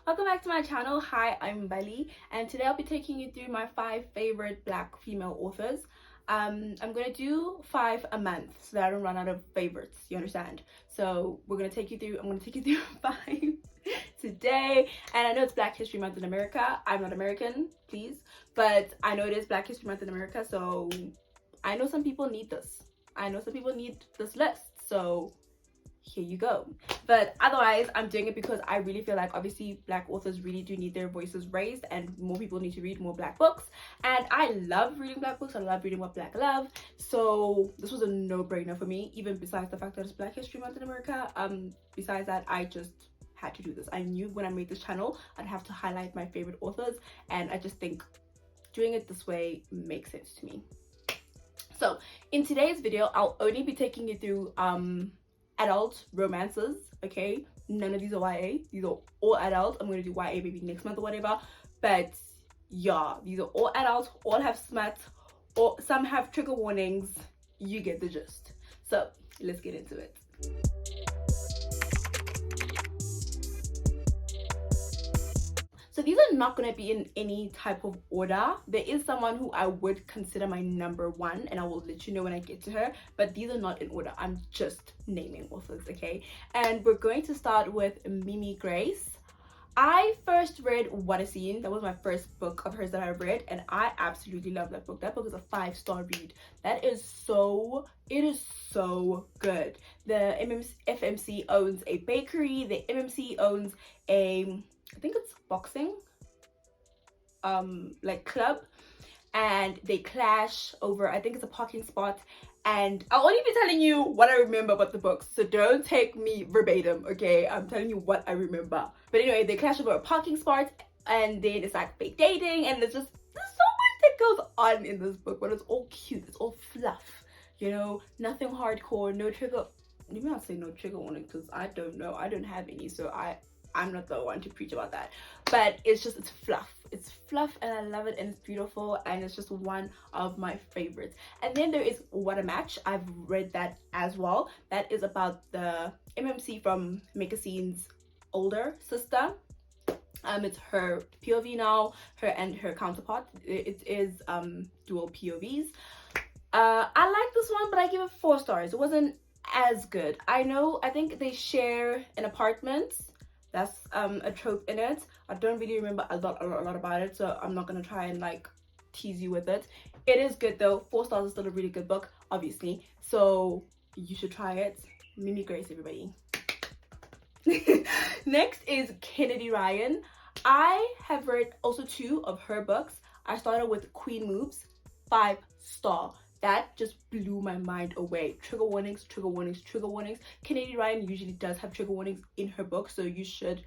Welcome back to my channel. Hi, I'm Belly, and today I'll be taking you through my 5 favorite Black female authors. I'm gonna do 5 a month so that I don't run out of favorites, you understand? So I'm gonna take you through 5 today. And I know it's Black History Month in America. I'm not American, please, but I know it is Black History Month in America, so I know some people need this. I know some people need this list, so here you go. But otherwise, I'm doing it because I really feel like obviously Black authors really do need their voices raised, and more people need to read more Black books. And I love reading Black books. I love reading what Black love. So this was a no-brainer for me, even besides the fact that it's Black History Month in America. Besides that, I just had to do this. I knew when I made this channel I'd have to highlight my favorite authors, and I just think doing it this way makes sense to me. So in today's video, I'll only be taking you through adult romances, okay? None of these are YA. These are all adult. I'm gonna do YA maybe next month or whatever, but yeah, these are all adult, all have smut, or some have trigger warnings. You get the gist. So let's get into it. So these are not going to be in any type of order. There is someone who I would consider my number one, and I will let you know when I get to her, but these are not in order. I'm just naming authors, okay? And we're going to start with Mimi Grace. I first read What a Scene. That was my first book of hers that I read, and I absolutely love that book. That book is a 5-star read. It is so good. The FMC owns a bakery. The MMC owns a, I think it's boxing like club, and they clash over, I think it's a parking spot, and I'll only be telling you what I remember about the books, so don't take me verbatim, okay? I'm telling you what I remember. But anyway, they clash over a parking spot, and then it's like fake dating, and there's so much that goes on in this book, but it's all cute, it's all fluff, you know, nothing hardcore, no trigger, maybe I'll say no trigger warning because I don't know, I don't have any, so I'm not the one to preach about that. But it's fluff and I love it, and it's beautiful, and it's just one of my favorites. And then there is What a Match. I've read that as well. That is about the MMC from Make a Scene's older sister. It's her POV now, her and her counterpart. It is dual POVs. I like this one, but I give it 4 stars. It wasn't as good. I think they share an apartment. That's a trope in it. I don't really remember a lot about it, so I'm not gonna try and like tease you with it. It is good though. 4 stars is still a really good book, obviously, so you should try it. Mimi Grace, everybody. Next is Kennedy Ryan. I have read also 2 of her books. I started with Queen Moves, 5-star. That just blew my mind away. Trigger warnings, trigger warnings, trigger warnings. Kennedy Ryan usually does have trigger warnings in her books, so you should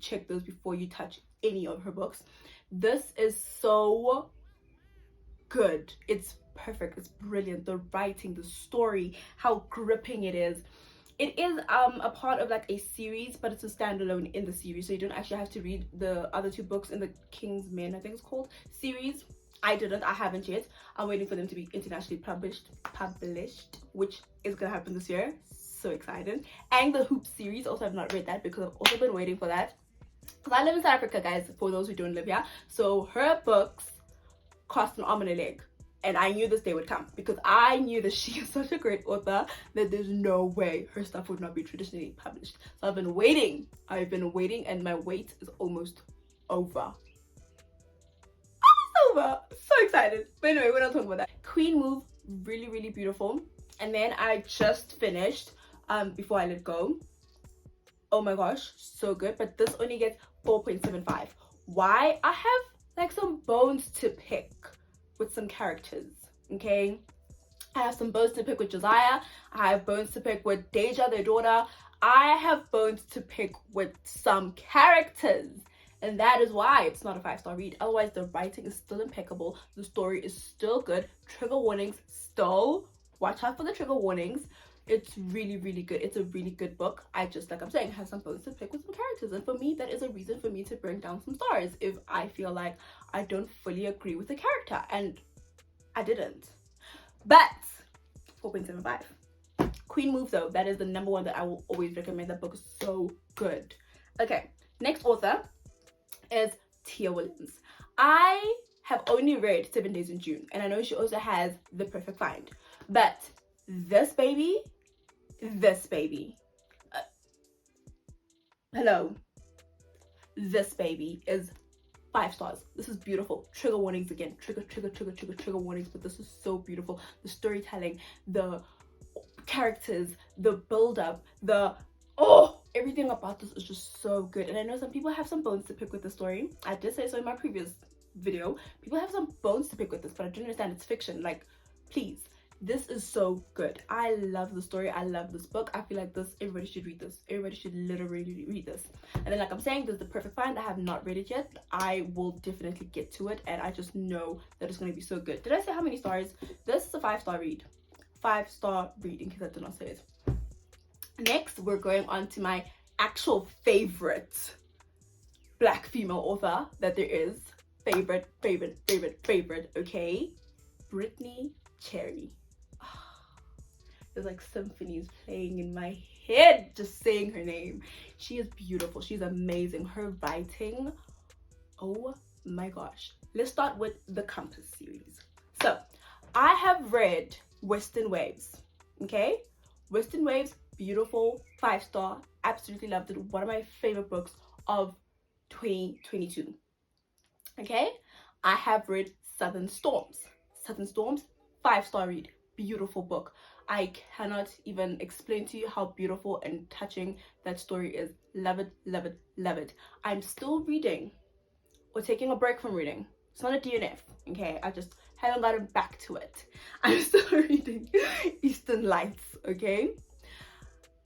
check those before you touch any of her books. This is so good. It's perfect. It's brilliant. The writing, the story, how gripping it is. It is a part of like a series, but it's a standalone in the series, so you don't actually have to read the other 2 books in the King's Men, I think it's called, series. I haven't yet. I'm waiting for them to be internationally published, which is gonna happen this year. So excited. And the Hoop series, also I've not read that because I've also been waiting for that. Because I live in South Africa, guys, for those who don't live here. So her books cost an arm and a leg. And I knew this day would come because I knew that she is such a great author that there's no way her stuff would not be traditionally published. So I've been waiting, and my wait is almost over. So excited. But anyway, we're not talking about that. Queen Move, really beautiful. And then I just finished Before I Let Go. Oh my gosh, so good. But this only gets 4.75. Why? I have like some bones to pick with some characters, okay? I have some bones to pick with Josiah. I have bones to pick with Deja, their daughter. I have bones to pick with some characters. And that is why it's not a 5-star read. Otherwise, the writing is still impeccable. The story is still good. Trigger warnings, still. Watch out for the trigger warnings. It's really good. It's a really good book. I just, like I'm saying, have some bones to pick with some characters. And for me, that is a reason for me to bring down some stars if I feel like I don't fully agree with the character. And I didn't. But 4.75. Queen Move, though, that is the number one that I will always recommend. That book is so good. Okay, next author is Tia Williams. I have only read 7 Days in June, and I know she also has The Perfect Find, but this baby, hello, this baby is 5 stars. This is beautiful. Trigger warnings again. Trigger warnings, but this is so beautiful. The storytelling, the characters, the build-up, everything about this is just so good. And I know some people have some bones to pick with the story. I did say so in my previous video. People have some bones to pick with this, but I don't understand, it's fiction. Like, please. This is so good. I love the story. I love this book. I feel like everybody should read this. Everybody should literally read this. And then, like I'm saying, there's The Perfect Find. I have not read it yet. I will definitely get to it, and I just know that it's going to be so good. Did I say how many stars? This is a 5-star read. 5-star read, in case I did not say it. Next, we're going on to my actual favorite black female author that there is. Favorite, okay? Brittany Cherry. There's like symphonies playing in my head just saying her name. She is beautiful. She's amazing. Her writing, oh my gosh. Let's start with the Compass series. So I have read Western Waves, okay? Western Waves, beautiful, 5-star, absolutely loved it. One of my favorite books of 2022, okay? I have read Southern Storms. 5-star read, beautiful book. I cannot even explain to you how beautiful and touching that story is. Love it. I'm still reading, or taking a break from reading. It's not a DNF, okay? I just haven't gotten back to it. I'm still reading Eastern Lights, okay?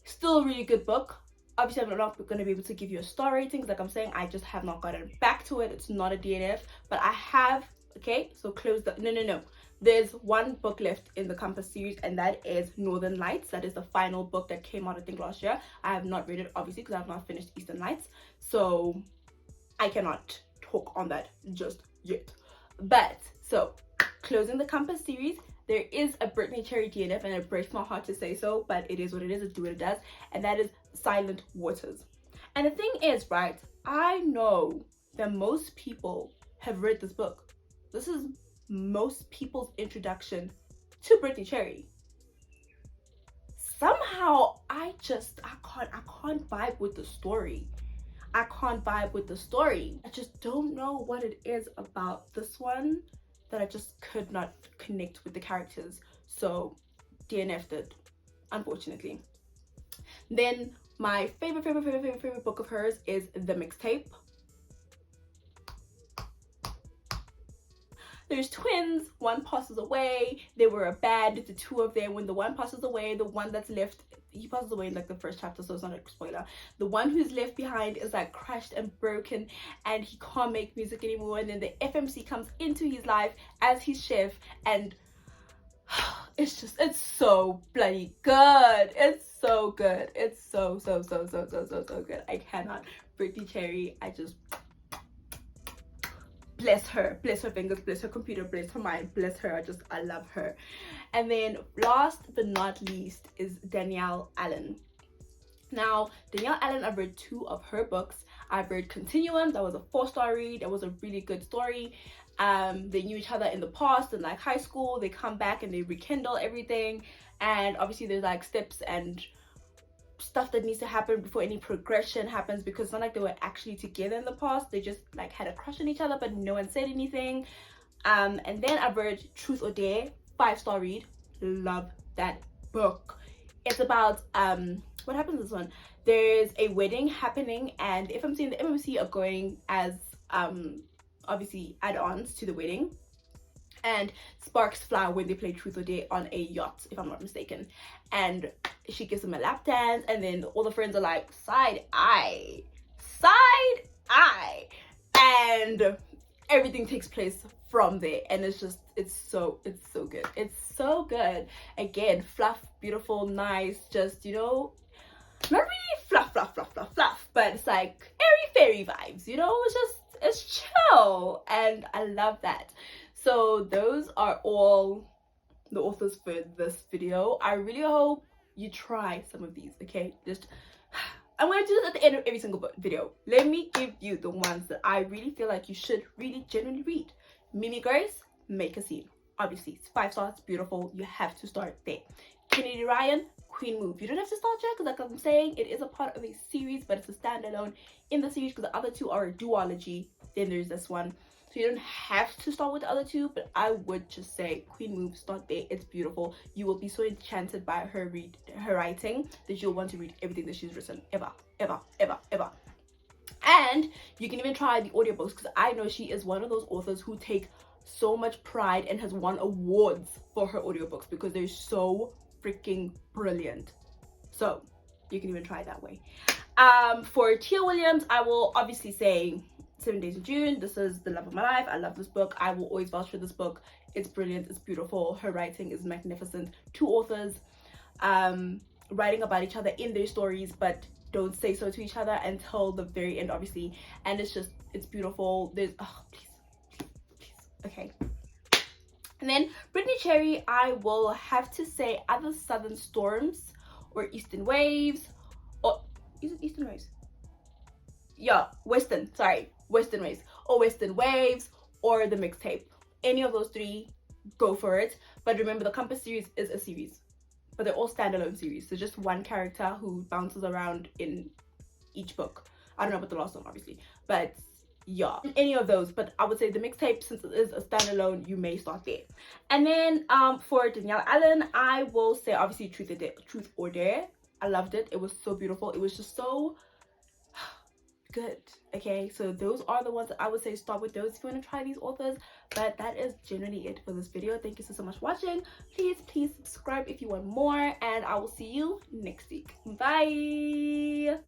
Still a really good book. Obviously, I'm not going to be able to give you a star rating. Like I'm saying, I just have not gotten back to it. It's not a DNF, but I have, okay? So close the, no. There's one book left in the Compass series, and that is Northern Lights. That is the final book that came out, I think, last year. I have not read it, obviously, because I have not finished Eastern Lights. So I cannot talk on that just yet. But, so, closing the Compass series, there is a Brittany Cherry DNF, and it breaks my heart to say so, but it is what it is. It do what it does. And that is Silent Waters. And the thing is, right, I know that most people have read this book. This is most people's introduction to Brittany Cherry. Somehow I can't vibe with the story. I just don't know what it is about this one that I just could not connect with the characters. So DNF'd it, unfortunately. Then my favorite book of hers is The Mixtape. There's twins, one passes away, they were a band, the two of them. When the one passes away, the one that's left, he passes away in like the first chapter, so it's not a spoiler. The one who's left behind is like crushed and broken, and he can't make music anymore. And then the FMC comes into his life as his chef, and it's so bloody good. It's so good. It's so good. I cannot. Brittany Cherry, I just bless her fingers, bless her computer, bless her mind, bless her. I love her. And then last but not least is Danielle Allen. Now, Danielle Allen, I've read 2 of her books. I've read Continuum, that was a 4-star read. That was a really good story. They knew each other in the past in like high school. They come back and they rekindle everything. And obviously there's like steps and stuff that needs to happen before any progression happens, because it's not like they were actually together in the past. They just like had a crush on each other, but no one said anything. And then I've read Truth or Dare, 5-star read. Love that book. It's about what happens in this one. There's a wedding happening, and the FMC and the MMC are going as obviously add-ons to the wedding, and sparks fly when they play Truth or Dare on a yacht, if I'm not mistaken. And she gives him a lap dance, and then all the friends are like, side eye, and everything takes place from there. And it's so good. It's so good. Again, fluff, beautiful, nice, just, you know, not really fluff, but it's like airy fairy vibes, you know. It's chill, and I love that. So those are all the authors for this video. I really hope you try some of these, okay? Just I'm gonna do this at the end of every single book video. Let me give you the ones that I really feel like you should really genuinely read. Mimi Grace, Make a Scene. Obviously, it's 5 stars, beautiful. You have to start there. Kennedy Ryan, Queen Move. You don't have to start yet, because like I'm saying, it is a part of a series, but it's a standalone in the series, because the other 2 are a duology. Then there's this one. So you don't have to start with the other 2, but I would just say Queen Move, start there. It's beautiful. You will be so enchanted by her writing that you'll want to read everything that she's written, ever. And you can even try the audiobooks, because I know she is one of those authors who take so much pride and has won awards for her audiobooks because they're so freaking brilliant. So you can even try it that way. For Tia Williams, I will obviously say 7 Days of June. This is the love of my life. I love this book. I will always vouch for this book. It's brilliant. It's beautiful. Her writing is magnificent. 2 authors writing about each other in their stories, but don't say so to each other until the very end, obviously. And it's beautiful. There's please. Okay. And then Brittany Cherry, I will have to say either Southern Storms or Eastern Waves, or is it Eastern Waves? Yeah, Western Waves, or Western Waves, or the mixtape. Any of those 3, go for it. But remember, the Compass series is a series, but they're all standalone series. So just one character who bounces around in each book. I don't know about the last one, obviously, but yeah, any of those. But I would say the mixtape, since it is a standalone, you may start there. And then for Danielle Allen, I will say obviously Truth or Dare. I loved it. It was so beautiful. It was just so good. Okay, so those are the ones that I would say start with those if you want to try these authors. But that is generally it for this video. Thank you so much for watching. Please subscribe if you want more, and I will see you next week. Bye.